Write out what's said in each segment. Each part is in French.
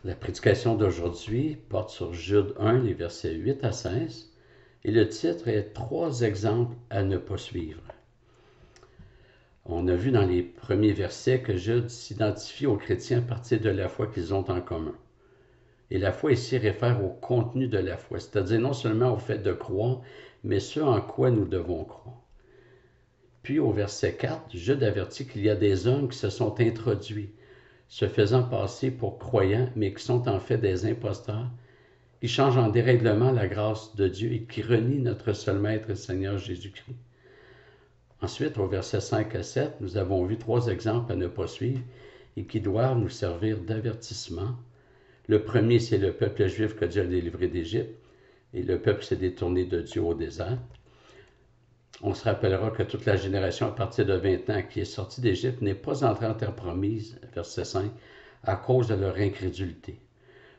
La prédication d'aujourd'hui porte sur Jude 1, les versets 8 à 16, et le titre est « Trois exemples à ne pas suivre ». On a vu dans les premiers versets que Jude s'identifie aux chrétiens à partir de la foi qu'ils ont en commun. Et la foi ici réfère au contenu de la foi, c'est-à-dire non seulement au fait de croire, mais ce en quoi nous devons croire. Puis au verset 4, Jude avertit qu'il y a des hommes qui se sont introduits, se faisant passer pour croyants, mais qui sont en fait des imposteurs, qui changent en dérèglement la grâce de Dieu et qui renient notre seul Maître et Seigneur Jésus-Christ. Ensuite, au verset 5 à 7, nous avons vu trois exemples à ne pas suivre et qui doivent nous servir d'avertissement. Le premier, c'est le peuple juif que Dieu a délivré d'Égypte, et le peuple s'est détourné de Dieu au désert. On se rappellera que toute la génération à partir de 20 ans qui est sortie d'Égypte n'est pas entrée en terre promise, verset 5, à cause de leur incrédulité.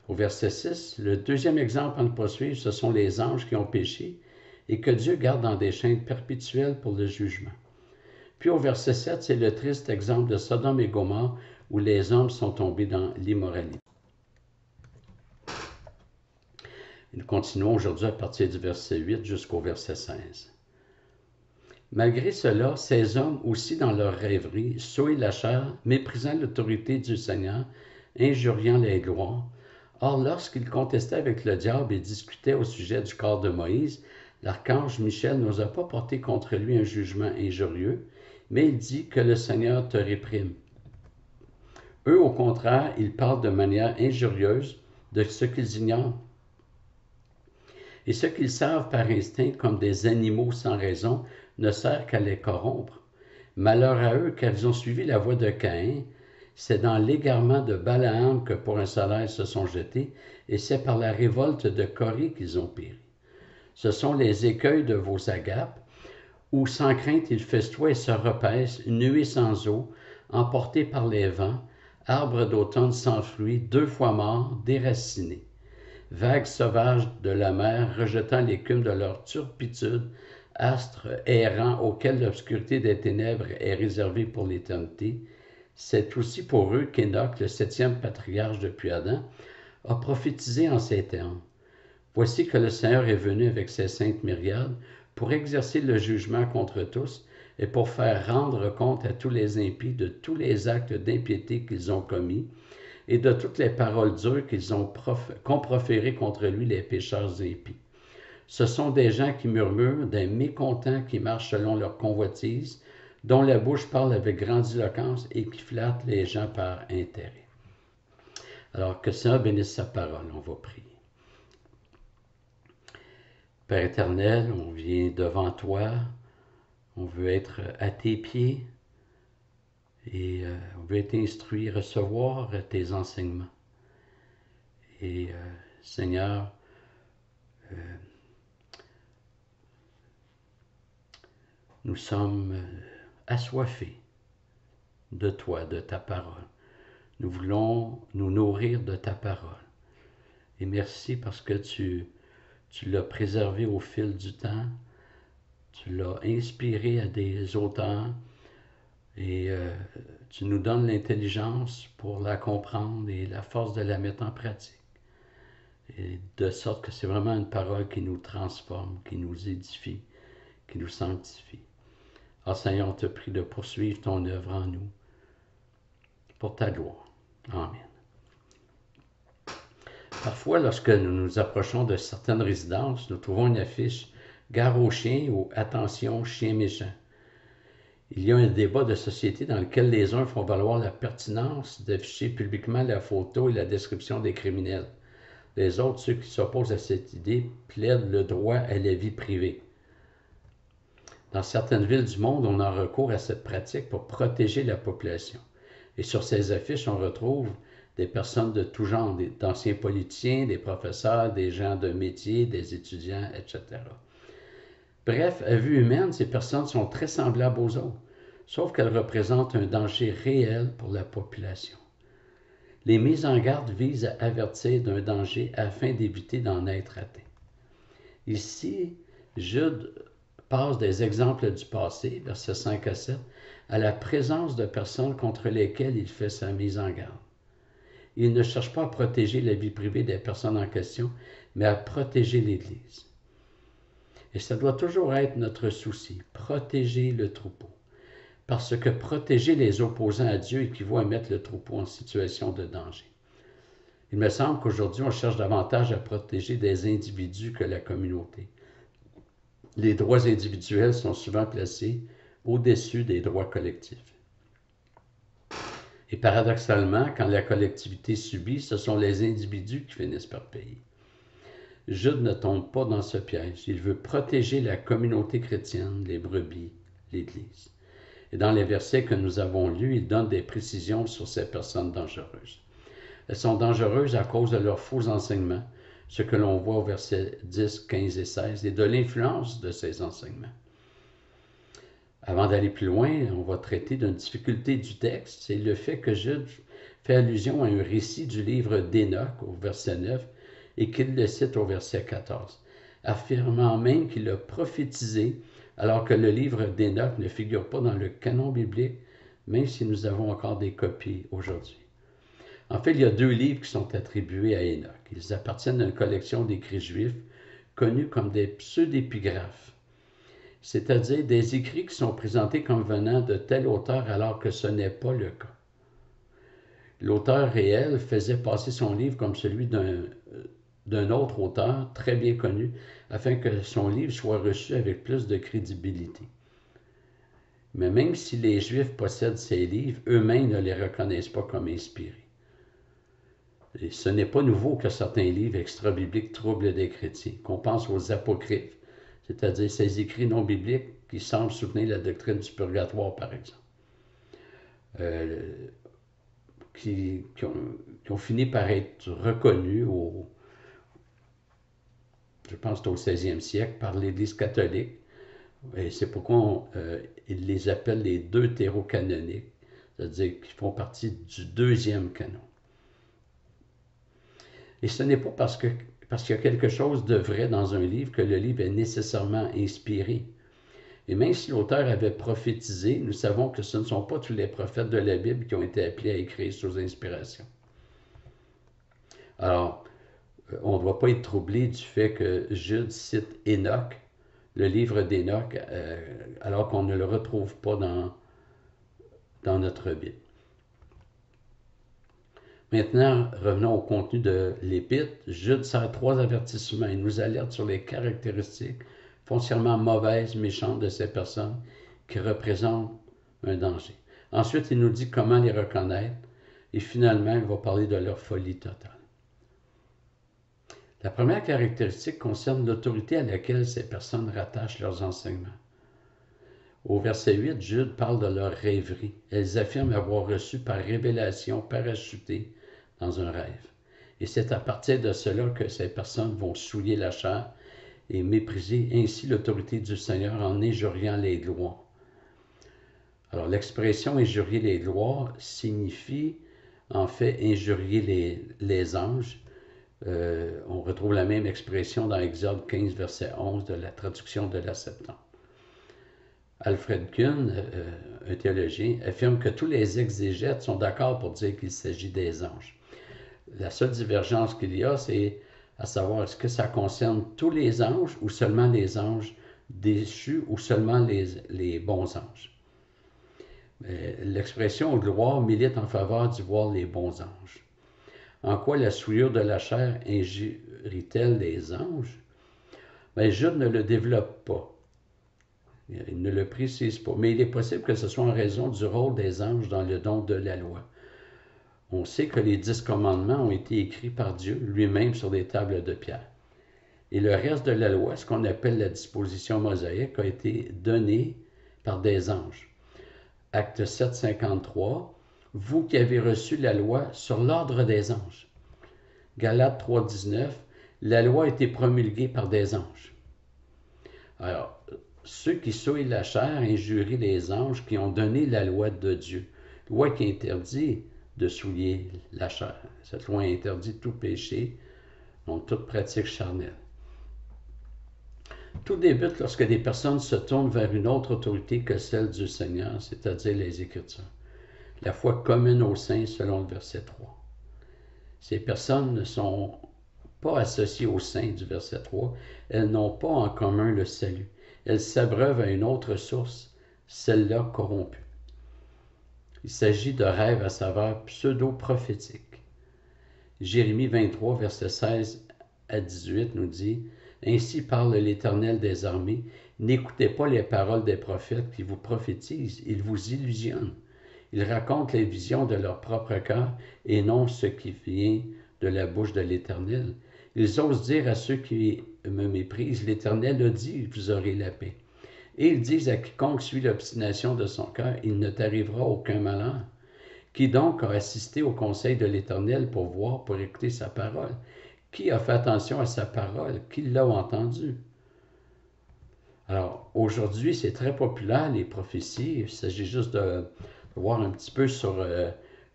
Au verset 6, le deuxième exemple à ne pas suivre, ce sont les anges qui ont péché et que Dieu garde dans des chaînes perpétuelles pour le jugement. Puis au verset 7, c'est le triste exemple de Sodome et Gomorrhe où les hommes sont tombés dans l'immoralité. Nous continuons aujourd'hui à partir du verset 8 jusqu'au verset 16. Malgré cela, ces hommes, aussi dans leur rêverie, souillent la chair, méprisant l'autorité du Seigneur, injuriant les gloires. Or, lorsqu'ils contestaient avec le diable et discutaient au sujet du corps de Moïse, l'archange Michel n'osa pas porter contre lui un jugement injurieux, mais il dit que le Seigneur te réprime. Eux, au contraire, ils parlent de manière injurieuse de ce qu'ils ignorent. Et ce qu'ils savent par instinct comme des animaux sans raison ne sert qu'à les corrompre. Malheur à eux, car ils ont suivi la voie de Caïn. C'est dans l'égarement de Balaam que pour un salaire se sont jetés, et c'est par la révolte de Corée qu'ils ont péri. Ce sont les écueils de vos agapes, où sans crainte ils festoient et se repaissent, nuées sans eau, emportés par les vents, arbres d'automne sans fruits, 2 fois morts, déracinés. Vagues sauvages de la mer, rejetant l'écume de leur turpitude, astres errants auxquels l'obscurité des ténèbres est réservée pour l'éternité, c'est aussi pour eux qu'Énoch, le 7e patriarche depuis Adam, a prophétisé en ces termes. Voici que le Seigneur est venu avec ses saintes myriades pour exercer le jugement contre tous et pour faire rendre compte à tous les impies de tous les actes d'impiété qu'ils ont commis, et de toutes les paroles dures qu'ont proférées contre lui les pécheurs impies. Ce sont des gens qui murmurent, des mécontents qui marchent selon leur convoitise, dont la bouche parle avec grandiloquence et qui flattent les gens par intérêt. Alors que le Seigneur bénisse sa parole, on va prier. Père éternel, on vient devant toi, on veut être à tes pieds, et on veut être instruit, recevoir tes enseignements. Et Seigneur, nous sommes assoiffés de toi, de ta parole. Nous voulons nous nourrir de ta parole. Et merci parce que tu l'as préservé au fil du temps, tu l'as inspiré à des auteurs, et tu nous donnes l'intelligence pour la comprendre et la force de la mettre en pratique. Et de sorte que c'est vraiment une parole qui nous transforme, qui nous édifie, qui nous sanctifie. Alors Seigneur, on te prie de poursuivre ton œuvre en nous, pour ta gloire. Amen. Parfois, lorsque nous nous approchons de certaines résidences, nous trouvons une affiche « Gare aux chiens » ou « Attention, chien méchant ». Il y a un débat de société dans lequel les uns font valoir la pertinence d'afficher publiquement la photo et la description des criminels. Les autres, ceux qui s'opposent à cette idée, plaident le droit à la vie privée. Dans certaines villes du monde, on a recours à cette pratique pour protéger la population. Et sur ces affiches, on retrouve des personnes de tout genre, d'anciens politiciens, des professeurs, des gens de métier, des étudiants, etc. Bref, à vue humaine, ces personnes sont très semblables aux autres, sauf qu'elles représentent un danger réel pour la population. Les mises en garde visent à avertir d'un danger afin d'éviter d'en être atteint. Ici, Jude passe des exemples du passé, versets 5 à 7, à la présence de personnes contre lesquelles il fait sa mise en garde. Il ne cherche pas à protéger la vie privée des personnes en question, mais à protéger l'Église. Et ça doit toujours être notre souci, protéger le troupeau. Parce que protéger les opposants à Dieu équivaut à mettre le troupeau en situation de danger. Il me semble qu'aujourd'hui, on cherche davantage à protéger des individus que la communauté. Les droits individuels sont souvent placés au-dessus des droits collectifs. Et paradoxalement, quand la collectivité subit, ce sont les individus qui finissent par payer. Jude ne tombe pas dans ce piège. Il veut protéger la communauté chrétienne, les brebis, l'Église. Et dans les versets que nous avons lus, il donne des précisions sur ces personnes dangereuses. Elles sont dangereuses à cause de leurs faux enseignements, ce que l'on voit au verset 10, 15 et 16, et de l'influence de ces enseignements. Avant d'aller plus loin, on va traiter d'une difficulté du texte, c'est le fait que Jude fait allusion à un récit du livre d'Énoch au verset 9 et qu'il le cite au verset 14, affirmant même qu'il a prophétisé alors que le livre d'Énoch ne figure pas dans le canon biblique, même si nous avons encore des copies aujourd'hui. En fait, il y a 2 livres qui sont attribués à Énoch. Ils appartiennent à une collection d'écrits juifs connus comme des pseudépigraphes, c'est-à-dire des écrits qui sont présentés comme venant de tel auteur alors que ce n'est pas le cas. L'auteur réel faisait passer son livre comme celui d'un autre auteur très bien connu afin que son livre soit reçu avec plus de crédibilité. Mais même si les Juifs possèdent ces livres, eux-mêmes ne les reconnaissent pas comme inspirés. Et ce n'est pas nouveau que certains livres extra-bibliques troublent des chrétiens, qu'on pense aux apocryphes, c'est-à-dire ces écrits non bibliques qui semblent soutenir la doctrine du purgatoire, par exemple, qui ont fini par être reconnus, je pense au 16e siècle, par l'Église catholique. Et c'est pourquoi ils les appellent les deutérocanoniques, c'est-à-dire qu'ils font partie du 2e canon. Et ce n'est pas parce qu'il y a quelque chose de vrai dans un livre que le livre est nécessairement inspiré. Et même si l'auteur avait prophétisé, nous savons que ce ne sont pas tous les prophètes de la Bible qui ont été appelés à écrire sous inspiration. Alors, on ne doit pas être troublé du fait que Jude cite Énoch, le livre d'Énoch, alors qu'on ne le retrouve pas dans notre Bible. Maintenant, revenons au contenu de l'Épître. Jude sert 3 avertissements. Il nous alerte sur les caractéristiques foncièrement mauvaises, méchantes de ces personnes qui représentent un danger. Ensuite, il nous dit comment les reconnaître. Et finalement, il va parler de leur folie totale. La première caractéristique concerne l'autorité à laquelle ces personnes rattachent leurs enseignements. Au verset 8, Jude parle de leur rêverie. Elles affirment avoir reçu par révélation parachutée dans un rêve. Et c'est à partir de cela que ces personnes vont souiller la chair et mépriser ainsi l'autorité du Seigneur en injuriant les lois. Alors l'expression injurier les lois signifie en fait injurier les anges. On retrouve la même expression dans Exode 15, verset 11 de la traduction de la Septante. Alfred Kuhn, un théologien, affirme que tous les exégètes sont d'accord pour dire qu'il s'agit des anges. La seule divergence qu'il y a, c'est à savoir est-ce que ça concerne tous les anges ou seulement les anges déchus ou seulement les bons anges. L'expression gloire milite en faveur d'y voir les bons anges. En quoi la souillure de la chair injurie-t-elle les anges? Jude ne le développe pas. Il ne le précise pas, mais il est possible que ce soit en raison du rôle des anges dans le don de la loi. On sait que les 10 commandements ont été écrits par Dieu lui-même sur des tables de pierre. Et le reste de la loi, ce qu'on appelle la disposition mosaïque, a été donné par des anges. Acte 7, 53, vous qui avez reçu la loi sur l'ordre des anges. Galates 3, 19, la loi a été promulguée par des anges. Alors, ceux qui souillent la chair injurient les anges qui ont donné la loi de Dieu. Loi qui interdit de souiller la chair. Cette loi interdit tout péché, donc toute pratique charnelle. Tout débute lorsque des personnes se tournent vers une autre autorité que celle du Seigneur, c'est-à-dire les Écritures. La foi commune aux saints selon le verset 3. Ces personnes ne sont pas associées au saint du verset 3. Elles n'ont pas en commun le salut. Elles s'abreuvent à une autre source, celle-là corrompue. Il s'agit de rêves à saveur pseudo-prophétique. Jérémie 23, verset 16 à 18 nous dit « Ainsi parle l'Éternel des armées, n'écoutez pas les paroles des prophètes qui vous prophétisent, ils vous illusionnent. Ils racontent les visions de leur propre cœur et non ce qui vient de la bouche de l'Éternel. Ils osent dire à ceux qui me méprisent, l'Éternel a dit, vous aurez la paix. Et ils disent à quiconque suit l'obstination de son cœur, il ne t'arrivera aucun malheur. Qui donc a assisté au conseil de l'Éternel pour voir, pour écouter sa parole? Qui a fait attention à sa parole? Qui l'a entendu? Alors, aujourd'hui, c'est très populaire, les prophéties. Il s'agit juste de voir un petit peu sur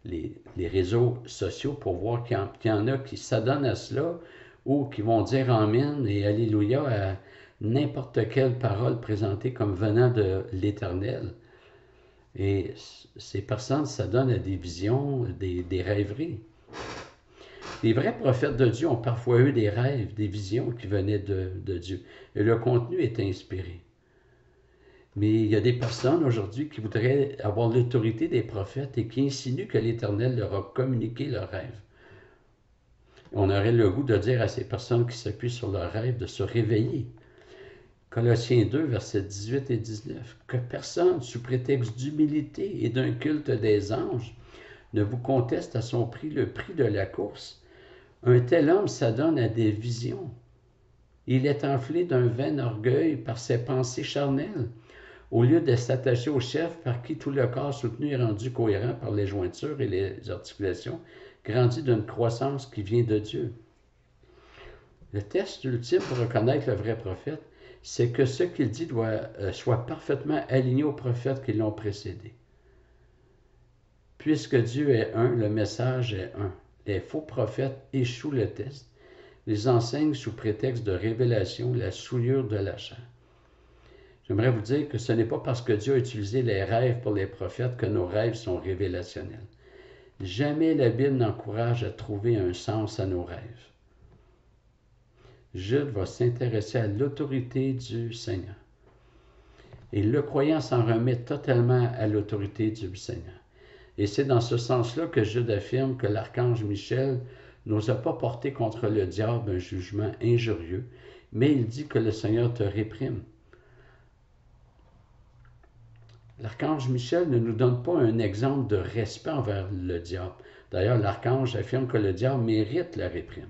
les réseaux sociaux pour voir qu'il y en a qui s'adonnent à cela ou qui vont dire Amen et Alléluia à n'importe quelle parole présentée comme venant de l'Éternel. Et ces personnes s'adonnent à des visions, des rêveries. Les vrais prophètes de Dieu ont parfois eu des rêves, des visions qui venaient de Dieu. Et le contenu est inspiré. Mais il y a des personnes aujourd'hui qui voudraient avoir l'autorité des prophètes et qui insinuent que l'Éternel leur a communiqué leurs rêves. On aurait le goût de dire à ces personnes qui s'appuient sur leurs rêves de se réveiller. Colossiens 2, versets 18 et 19. Que personne, sous prétexte d'humilité et d'un culte des anges, ne vous conteste à son prix le prix de la course. Un tel homme s'adonne à des visions. Il est enflé d'un vain orgueil par ses pensées charnelles. Au lieu de s'attacher au chef par qui tout le corps soutenu est rendu cohérent par les jointures et les articulations, grandit d'une croissance qui vient de Dieu. Le test ultime pour reconnaître le vrai prophète, c'est que ce qu'il dit soit parfaitement aligné aux prophètes qui l'ont précédé. Puisque Dieu est un, le message est un. Les faux prophètes échouent le test. Ils enseignent sous prétexte de révélation la souillure de la chair. J'aimerais vous dire que ce n'est pas parce que Dieu a utilisé les rêves pour les prophètes que nos rêves sont révélationnels. Jamais la Bible n'encourage à trouver un sens à nos rêves. Jude va s'intéresser à l'autorité du Seigneur. Et le croyant s'en remet totalement à l'autorité du Seigneur. Et c'est dans ce sens-là que Jude affirme que l'archange Michel n'osa pas porter contre le diable un jugement injurieux, mais il dit que le Seigneur te réprime. L'archange Michel ne nous donne pas un exemple de respect envers le diable. D'ailleurs, l'archange affirme que le diable mérite la réprime.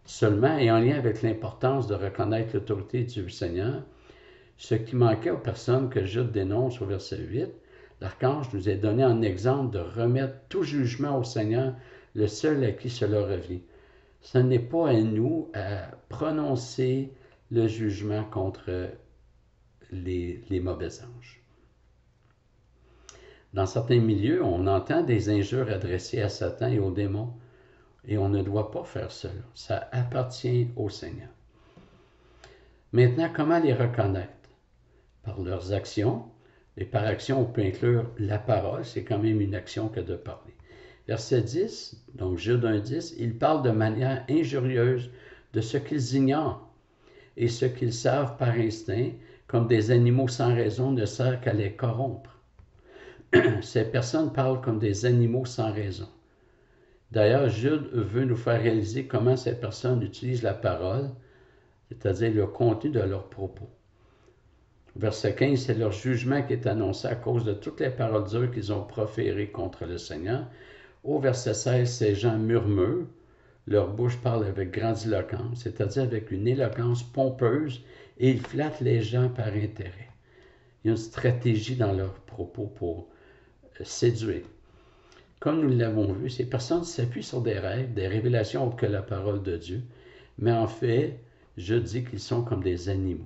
Seulement, et en lien avec l'importance de reconnaître l'autorité du Seigneur, ce qui manquait aux personnes que Jude dénonce au verset 8, l'archange nous est donné en exemple de remettre tout jugement au Seigneur, le seul à qui cela revient. Ce n'est pas à nous à prononcer le jugement contre les mauvais anges. Dans certains milieux, on entend des injures adressées à Satan et aux démons, et on ne doit pas faire cela. Ça appartient au Seigneur. Maintenant, comment les reconnaître? Par leurs actions. Et par action, on peut inclure la parole, c'est quand même une action que de parler. Verset 10, donc Jude 1,10, ils parlent de manière injurieuse de ce qu'ils ignorent et ce qu'ils savent par instinct, comme des animaux sans raison, ne sert qu'à les corrompre. Ces personnes parlent comme des animaux sans raison. D'ailleurs, Jude veut nous faire réaliser comment ces personnes utilisent la parole, c'est-à-dire le contenu de leurs propos. Verset 15, c'est leur jugement qui est annoncé à cause de toutes les paroles dures qu'ils ont proférées contre le Seigneur. Au verset 16, ces gens murmurent, leur bouche parle avec grandiloquence, c'est-à-dire avec une éloquence pompeuse, et ils flattent les gens par intérêt. Il y a une stratégie dans leurs propos pour séduire. Comme nous l'avons vu, ces personnes s'appuient sur des rêves, des révélations autres que la parole de Dieu, mais en fait, je dis qu'ils sont comme des animaux.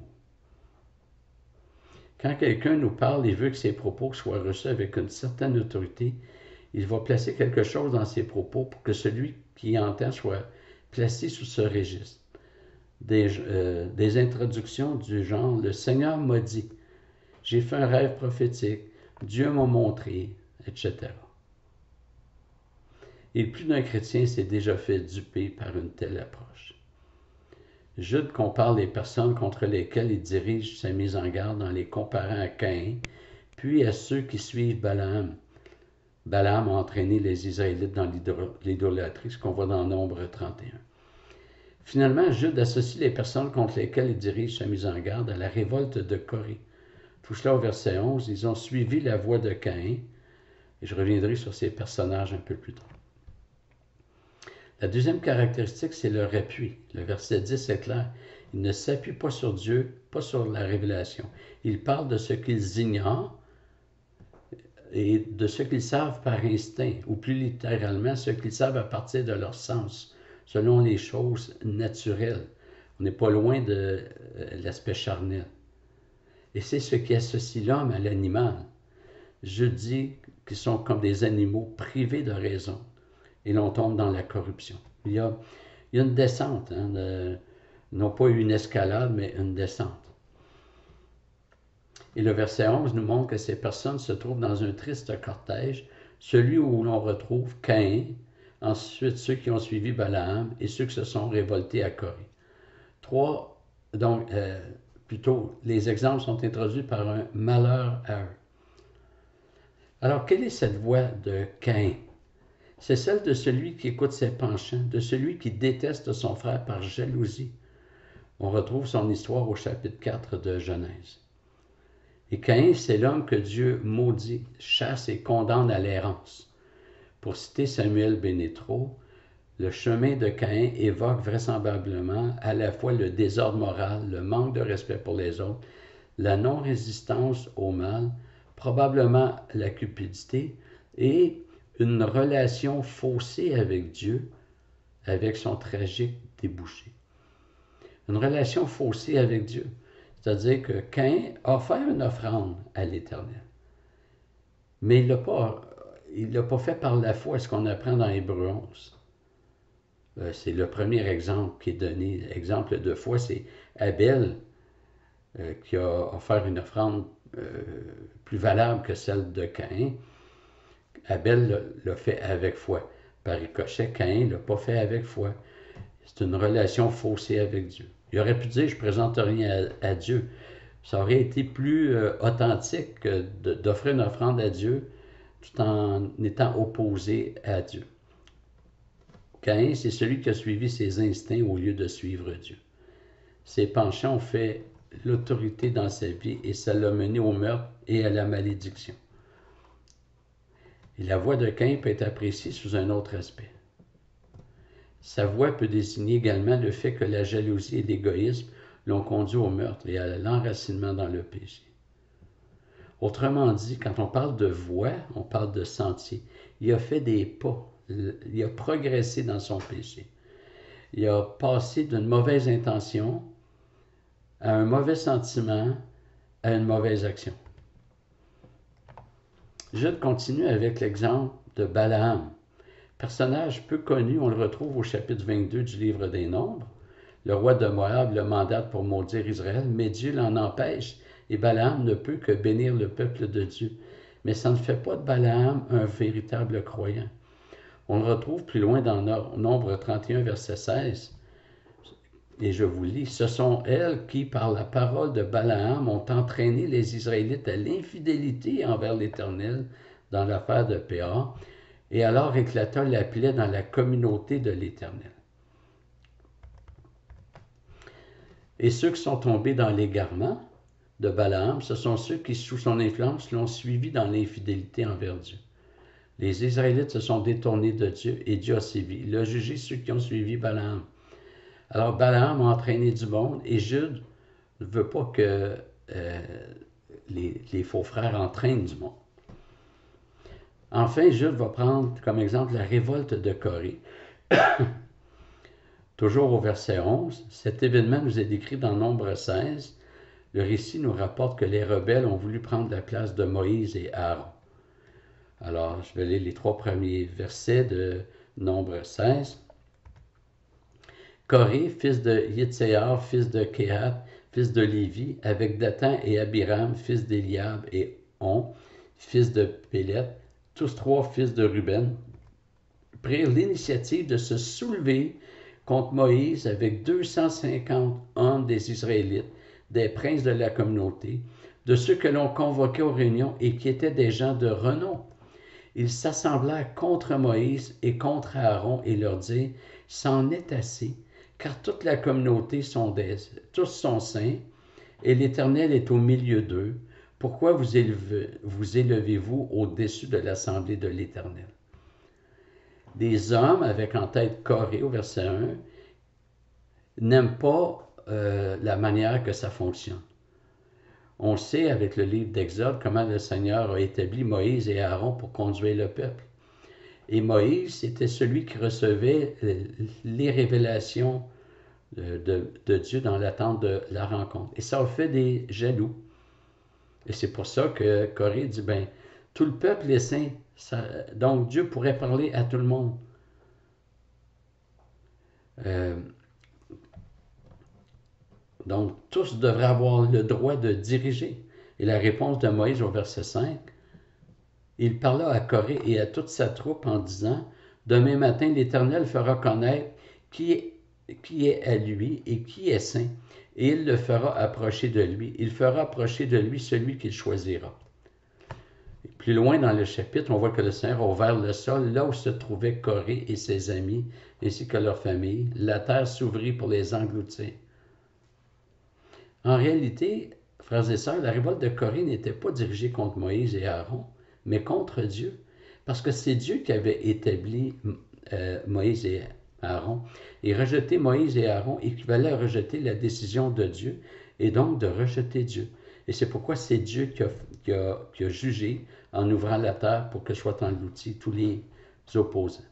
Quand quelqu'un nous parle et veut que ses propos soient reçus avec une certaine autorité, il va placer quelque chose dans ses propos pour que celui qui entend soit placé sous ce registre. Des introductions du genre « Le Seigneur m'a dit »,« J'ai fait un rêve prophétique »,« Dieu m'a montré », etc. et plus d'un chrétien s'est déjà fait duper par une telle approche. Jude compare les personnes contre lesquelles il dirige sa mise en garde en les comparant à Caïn, puis à ceux qui suivent Balaam. Balaam a entraîné les Israélites dans l'idolâtrie, ce qu'on voit dans Nombre 31. Finalement, Jude associe les personnes contre lesquelles il dirige sa mise en garde à la révolte de Corée. Tout cela au verset 11, ils ont suivi la voie de Caïn, et je reviendrai sur ces personnages un peu plus tard. La deuxième caractéristique, c'est leur appui. Le verset 10 est clair. Ils ne s'appuient pas sur Dieu, pas sur la révélation. Ils parlent de ce qu'ils ignorent et de ce qu'ils savent par instinct, ou plus littéralement, ce qu'ils savent à partir de leur sens, selon les choses naturelles. On n'est pas loin de l'aspect charnel. Et c'est ce qui associe l'homme à l'animal. Je dis qu'ils sont comme des animaux privés de raison. Et l'on tombe dans la corruption. Il y a une descente, non pas une escalade, mais une descente. Et le verset 11 nous montre que ces personnes se trouvent dans un triste cortège, celui où l'on retrouve Caïn, ensuite ceux qui ont suivi Balaam et ceux qui se sont révoltés à Corée. Les exemples sont introduits par un malheur à eux. Alors, quelle est cette voie de Caïn? C'est celle de celui qui écoute ses penchants, de celui qui déteste son frère par jalousie. On retrouve son histoire au chapitre 4 de Genèse. Et Caïn, c'est l'homme que Dieu maudit, chasse et condamne à l'errance. Pour citer Samuel Bénétro, le chemin de Caïn évoque vraisemblablement à la fois le désordre moral, le manque de respect pour les autres, la non-résistance au mal, probablement la cupidité et une relation faussée avec Dieu, avec son tragique débouché. Une relation faussée avec Dieu. C'est-à-dire que Caïn a offert une offrande à l'Éternel. Mais il ne l'a pas fait par la foi, ce qu'on apprend dans Hébreux 11. C'est le premier exemple qui est donné. Exemple de foi, c'est Abel qui a offert une offrande plus valable que celle de Caïn. Abel l'a fait avec foi. Par ricochet, Caïn ne l'a pas fait avec foi. C'est une relation faussée avec Dieu. Il aurait pu dire, je ne présente rien à Dieu. Ça aurait été plus authentique que d'offrir une offrande à Dieu tout en étant opposé à Dieu. Caïn, c'est celui qui a suivi ses instincts au lieu de suivre Dieu. Ses penchants ont fait l'autorité dans sa vie et ça l'a mené au meurtre et à la malédiction. Et la voix de Caïn peut être appréciée sous un autre aspect. Sa voix peut désigner également le fait que la jalousie et l'égoïsme l'ont conduit au meurtre et à l'enracinement dans le péché. Autrement dit, quand on parle de voie, on parle de sentier. Il a fait des pas, il a progressé dans son péché. Il a passé d'une mauvaise intention à un mauvais sentiment, à une mauvaise action. Jude continue avec l'exemple de Balaam. Personnage peu connu, on le retrouve au chapitre 22 du livre des Nombres. Le roi de Moab le mandate pour maudire Israël, mais Dieu l'en empêche et Balaam ne peut que bénir le peuple de Dieu. Mais ça ne fait pas de Balaam un véritable croyant. On le retrouve plus loin dans Nombre 31, verset 16. Et je vous lis, « Ce sont elles qui, par la parole de Balaam, ont entraîné les Israélites à l'infidélité envers l'Éternel dans l'affaire de Péor. Et alors éclata la plaie dans la communauté de l'Éternel. » Et ceux qui sont tombés dans l'égarement de Balaam, ce sont ceux qui, sous son influence, l'ont suivi dans l'infidélité envers Dieu. Les Israélites se sont détournés de Dieu et Dieu a sévi. Il a jugé ceux qui ont suivi Balaam. Alors Balaam a entraîné du monde et Jude ne veut pas que les faux frères entraînent du monde. Enfin, Jude va prendre comme exemple la révolte de Corée. Toujours au verset 11, cet événement nous est décrit dans Nombre 16. Le récit nous rapporte que les rebelles ont voulu prendre la place de Moïse et Aaron. Alors, je vais lire les 3 premiers versets de Nombre 16. Corée, fils de Yitséar, fils de Kehat, fils de Lévi, avec Dathan et Abiram, fils d'Éliab et On, fils de Pélet, tous 3 fils de Ruben, prirent l'initiative de se soulever contre Moïse avec 250 hommes des Israélites, des princes de la communauté, de ceux que l'on convoquait aux réunions et qui étaient des gens de renom. Ils s'assemblèrent contre Moïse et contre Aaron et leur dirent, c'en est assez, car toute la communauté tous sont saints, et l'Éternel est au milieu d'eux. Pourquoi vous élevez-vous au-dessus de l'assemblée de l'Éternel? Des hommes, avec en tête Corée au verset 1, n'aiment pas la manière que ça fonctionne. On sait avec le livre d'Exode comment le Seigneur a établi Moïse et Aaron pour conduire le peuple. Et Moïse, c'était celui qui recevait les révélations de Dieu dans l'attente de la rencontre. Et ça a fait des jaloux. Et c'est pour ça que Corée dit, tout le peuple est saint. Donc Dieu pourrait parler à tout le monde. Donc, tous devraient avoir le droit de diriger. Et la réponse de Moïse au verset 5, il parla à Corée et à toute sa troupe en disant, demain matin, l'Éternel fera connaître qui est à lui et qui est saint, et il le fera approcher de lui. Il fera approcher de lui celui qu'il choisira. Et plus loin dans le chapitre, on voit que le Seigneur a ouvert le sol là où se trouvaient Corée et ses amis, ainsi que leur famille. La terre s'ouvrit pour les engloutir. En réalité, frères et sœurs, la révolte de Corée n'était pas dirigée contre Moïse et Aaron, mais contre Dieu, parce que c'est Dieu qui avait établi Moïse et Aaron, et rejeter Moïse et Aaron équivalait à rejeter la décision de Dieu, et donc de rejeter Dieu. Et c'est pourquoi c'est Dieu qui a jugé en ouvrant la terre pour que soient engloutis tous les opposants.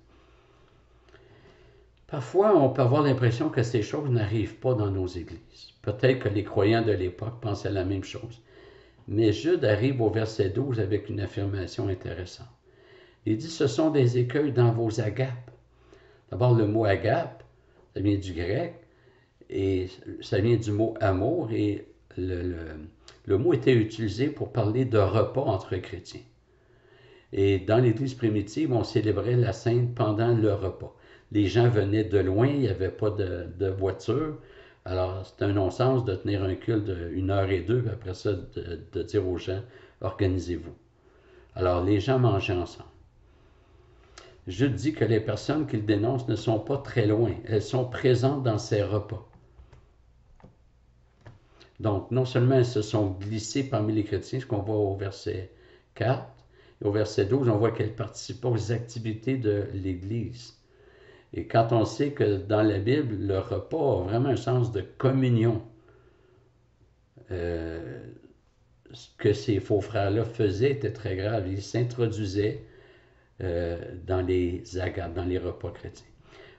Parfois, on peut avoir l'impression que ces choses n'arrivent pas dans nos églises. Peut-être que les croyants de l'époque pensaient la même chose. Mais Jude arrive au verset 12 avec une affirmation intéressante. Il dit, ce sont des écueils dans vos agapes. D'abord, le mot agape, ça vient du grec, et ça vient du mot amour, et le mot était utilisé pour parler de repas entre chrétiens. Et dans l'Église primitive, on célébrait la Sainte pendant le repas. Les gens venaient de loin, il n'y avait pas de voiture. Alors, c'est un non-sens de tenir un culte d'1 heure et 2, puis après ça, de dire aux gens, organisez-vous. Alors, les gens mangeaient ensemble. Je dis que les personnes qu'il dénonce ne sont pas très loin. Elles sont présentes dans ces repas. Donc, non seulement elles se sont glissées parmi les chrétiens, ce qu'on voit au verset 4, et au verset 12, on voit qu'elles participent aux activités de l'Église. Et quand on sait que dans la Bible, le repas a vraiment un sens de communion, ce que ces faux frères-là faisaient était très grave. Ils s'introduisaient dans les agapes, dans les repas chrétiens.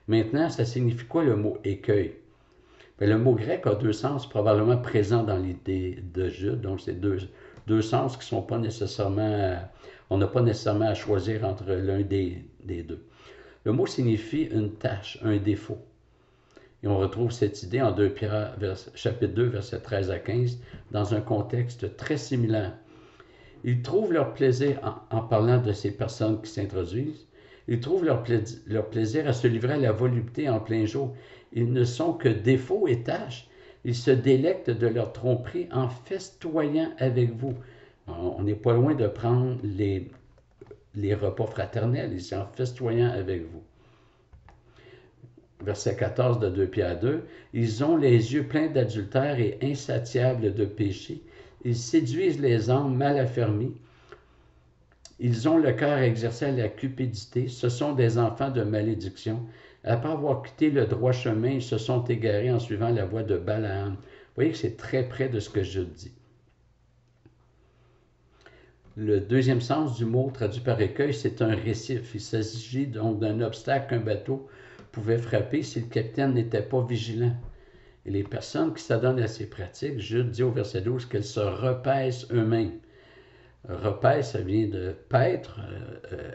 Maintenant, ça signifie quoi le mot écueil? Bien, le mot grec a deux sens probablement présents dans l'idée de Jude. Donc, c'est deux sens qui ne sont pas nécessairement... on n'a pas nécessairement à choisir entre l'un des deux. Le mot signifie une tâche, un défaut. Et on retrouve cette idée en 2 Pierre, chapitre 2, versets 13 à 15, dans un contexte très similaire. Ils trouvent leur plaisir, en parlant de ces personnes qui s'introduisent, ils trouvent leur plaisir à se livrer à la volupté en plein jour. Ils ne sont que défauts et tâches. Ils se délectent de leur tromperie en festoyant avec vous. On n'est pas loin de prendre les repas fraternels, ici en festoyant avec vous. Verset 14 de 2 Pierre 2, ils ont les yeux pleins d'adultère et insatiables de péché. Ils séduisent les âmes mal affermis. Ils ont le cœur exercé à la cupidité. Ce sont des enfants de malédiction. Après avoir quitté le droit chemin, ils se sont égarés en suivant la voie de Balaam. Vous voyez que c'est très près de ce que je dis. Le deuxième sens du mot traduit par écueil, c'est un récif. Il s'agit donc d'un obstacle qu'un bateau pouvait frapper si le capitaine n'était pas vigilant. Et les personnes qui s'adonnent à ces pratiques, Jude dit au verset 12 qu'elles se repaissent eux-mêmes. Repaisse, ça vient de paître,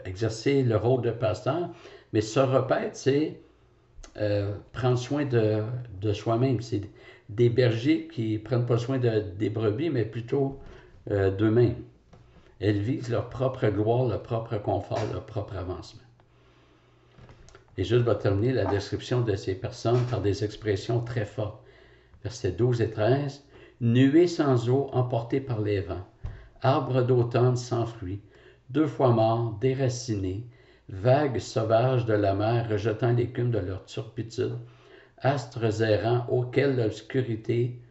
exercer le rôle de pasteur, mais se repaître, c'est prendre soin de soi-même. C'est des bergers qui ne prennent pas soin des brebis, mais plutôt d'eux-mêmes. Elles visent leur propre gloire, leur propre confort, leur propre avancement. Et Jude va terminer la description de ces personnes par des expressions très fortes. Versets 12 et 13. Nuée sans eau emportée par les vents, arbre d'automne sans fruits, deux fois morts, déracinés, vagues sauvages de la mer rejetant l'écume de leur turpitude, astres errants auxquels l'obscurité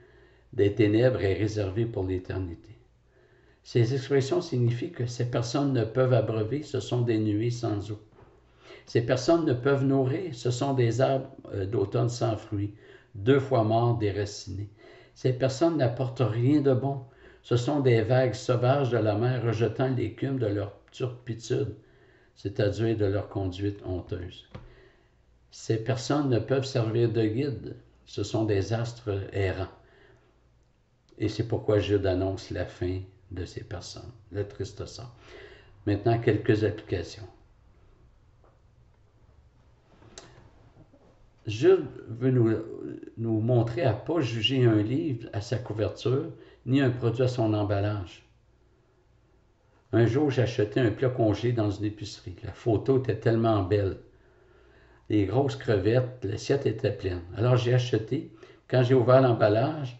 des ténèbres est réservée pour l'éternité. Ces expressions signifient que ces personnes ne peuvent abreuver, ce sont des nuées sans eau. Ces personnes ne peuvent nourrir, ce sont des arbres d'automne sans fruits, deux fois morts, déracinés. Ces personnes n'apportent rien de bon, ce sont des vagues sauvages de la mer rejetant l'écume de leur turpitude, c'est-à-dire de leur conduite honteuse. Ces personnes ne peuvent servir de guide, ce sont des astres errants. Et c'est pourquoi Jude annonce la fin de ces personnes, le triste sort. Maintenant, quelques applications. Jude veut nous montrer à ne pas juger un livre à sa couverture, ni un produit à son emballage. Un jour, j'ai acheté un plat congelé dans une épicerie. La photo était tellement belle. Les grosses crevettes, l'assiette était pleine. Alors j'ai acheté. Quand j'ai ouvert l'emballage,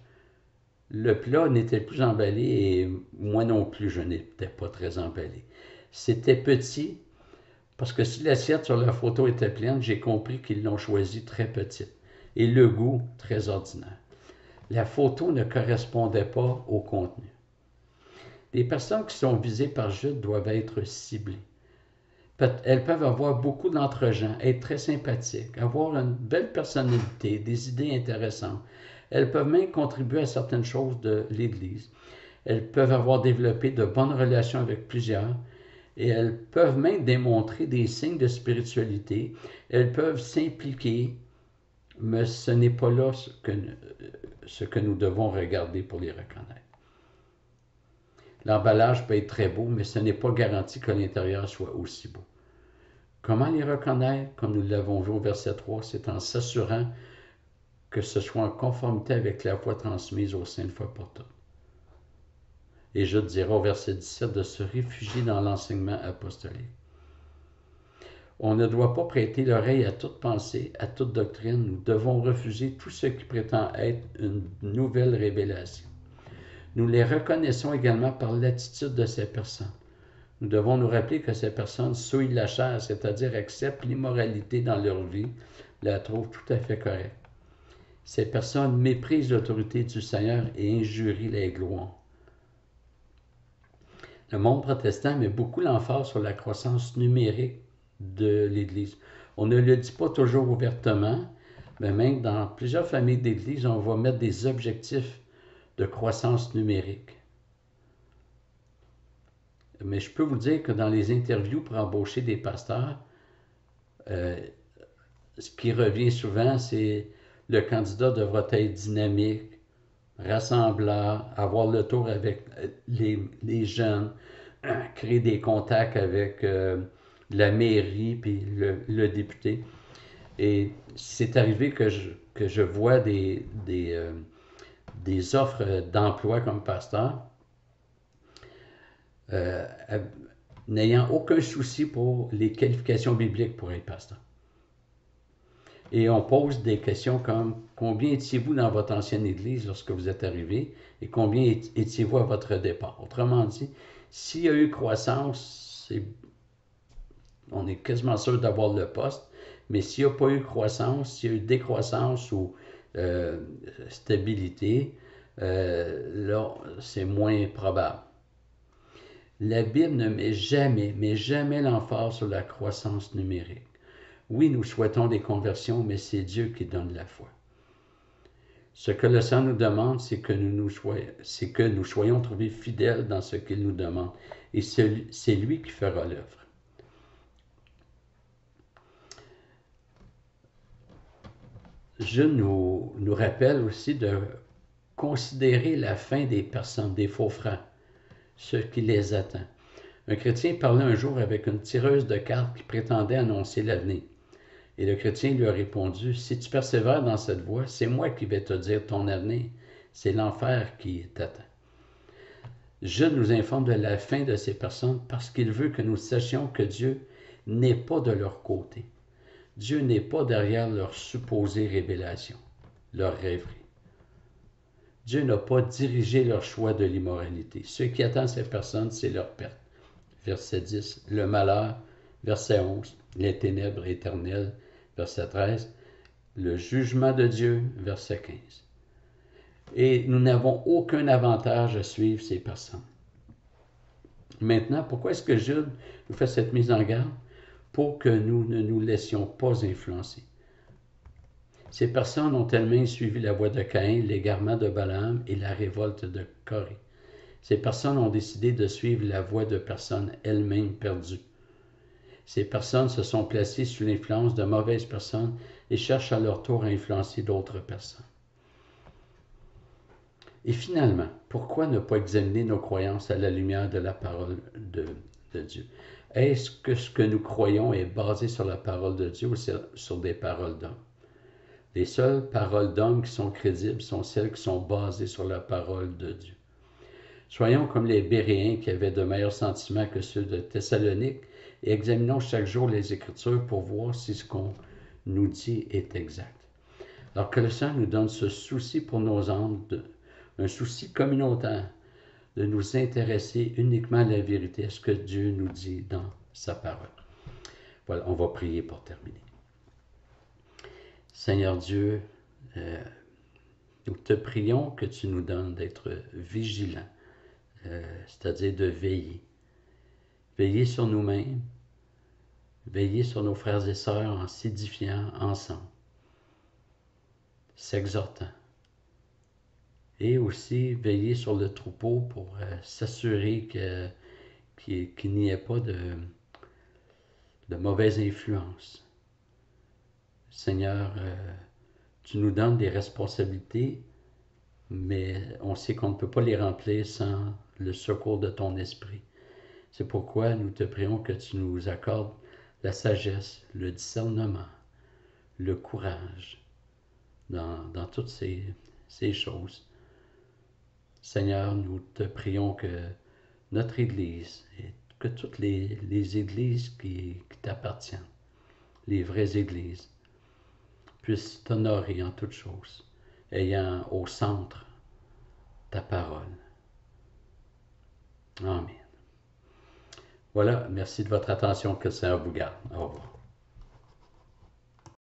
le plat n'était plus emballé et moi non plus, je n'étais pas très emballé. C'était petit, parce que si l'assiette sur la photo était pleine, j'ai compris qu'ils l'ont choisi très petite et le goût très ordinaire. La photo ne correspondait pas au contenu. Les personnes qui sont visées par Jude doivent être ciblées. Elles peuvent avoir beaucoup d'entre-gens, être très sympathiques, avoir une belle personnalité, des idées intéressantes. Elles peuvent même contribuer à certaines choses de l'Église. Elles peuvent avoir développé de bonnes relations avec plusieurs et elles peuvent même démontrer des signes de spiritualité. Elles peuvent s'impliquer, mais ce n'est pas là ce que nous devons regarder pour les reconnaître. L'emballage peut être très beau, mais ce n'est pas garanti que l'intérieur soit aussi beau. Comment les reconnaître? Comme nous l'avons vu au verset 3, c'est en s'assurant que ce soit en conformité avec la foi transmise au sein de foi pour toutes. Et je dirais au verset 17 de se réfugier dans l'enseignement apostolique. On ne doit pas prêter l'oreille à toute pensée, à toute doctrine. Nous devons refuser tout ce qui prétend être une nouvelle révélation. Nous les reconnaissons également par l'attitude de ces personnes. Nous devons nous rappeler que ces personnes souillent la chair, c'est-à-dire acceptent l'immoralité dans leur vie, la trouvent tout à fait correcte. Ces personnes méprisent l'autorité du Seigneur et injurient les gloires. Le monde protestant met beaucoup l'emphase sur la croissance numérique de l'Église. On ne le dit pas toujours ouvertement, mais même dans plusieurs familles d'Église, on va mettre des objectifs de croissance numérique. Mais je peux vous dire que dans les interviews pour embaucher des pasteurs, ce qui revient souvent, c'est le candidat devra être dynamique, rassembleur, avoir le tour avec les jeunes, créer des contacts avec la mairie puis le député. Et c'est arrivé que je vois des offres d'emploi comme pasteur, n'ayant aucun souci pour les qualifications bibliques pour être pasteur. Et on pose des questions comme combien étiez-vous dans votre ancienne église lorsque vous êtes arrivé et combien étiez-vous à votre départ. Autrement dit, s'il y a eu croissance, on est quasiment sûr d'avoir le poste, mais s'il n'y a pas eu croissance, s'il y a eu décroissance ou stabilité, là, c'est moins probable. La Bible ne met jamais l'emphase sur la croissance numérique. Oui, nous souhaitons des conversions, mais c'est Dieu qui donne la foi. Ce que le Seigneur nous demande, c'est que nous soyons trouvés fidèles dans ce qu'il nous demande. Et c'est lui qui fera l'œuvre. Je nous rappelle aussi de considérer la fin des personnes, des faux frères, ce qui les attend. Un chrétien parlait un jour avec une tireuse de cartes qui prétendait annoncer l'avenir. Et le chrétien lui a répondu, « Si tu persévères dans cette voie, c'est moi qui vais te dire ton avenir. C'est l'enfer qui t'attend. » Jude nous informe de la fin de ces personnes parce qu'il veut que nous sachions que Dieu n'est pas de leur côté. Dieu n'est pas derrière leur supposée révélation, leur rêverie. Dieu n'a pas dirigé leur choix de l'immoralité. Ce qui attend ces personnes, c'est leur perte. Verset 10, le malheur. Verset 11, les ténèbres éternelles. Verset 13, le jugement de Dieu. Verset 15. Et nous n'avons aucun avantage à suivre ces personnes. Maintenant, pourquoi est-ce que Jude nous fait cette mise en garde? Pour que nous ne nous laissions pas influencer. Ces personnes ont elles-mêmes suivi la voie de Caïn, l'égarement de Balaam et la révolte de Corée. Ces personnes ont décidé de suivre la voie de personnes elles-mêmes perdues. Ces personnes se sont placées sous l'influence de mauvaises personnes et cherchent à leur tour à influencer d'autres personnes. Et finalement, pourquoi ne pas examiner nos croyances à la lumière de la parole de Dieu? Est-ce que ce que nous croyons est basé sur la parole de Dieu ou sur des paroles d'hommes? Les seules paroles d'hommes qui sont crédibles sont celles qui sont basées sur la parole de Dieu. Soyons comme les Béréens qui avaient de meilleurs sentiments que ceux de Thessalonique et examinons chaque jour les Écritures pour voir si ce qu'on nous dit est exact. Alors que le Seigneur nous donne ce souci pour nos âmes, un souci communautaire, de nous intéresser uniquement à la vérité, à ce que Dieu nous dit dans sa parole. Voilà, on va prier pour terminer. Seigneur Dieu, nous te prions que tu nous donnes d'être vigilants, c'est-à-dire de veiller. Veiller sur nous-mêmes, veiller sur nos frères et sœurs en s'édifiant ensemble, s'exhortant. Et aussi veiller sur le troupeau pour s'assurer qu'il n'y ait pas de mauvaise influence. Seigneur, tu nous donnes des responsabilités, mais on sait qu'on ne peut pas les remplir sans le secours de ton esprit. C'est pourquoi nous te prions que tu nous accordes la sagesse, le discernement, le courage dans toutes ces choses. Seigneur, nous te prions que notre Église et que toutes les églises qui t'appartiennent, les vraies églises, puissent t'honorer en toutes choses, ayant au centre ta parole. Amen. Voilà, merci de votre attention, que le Seigneur vous garde. Au revoir.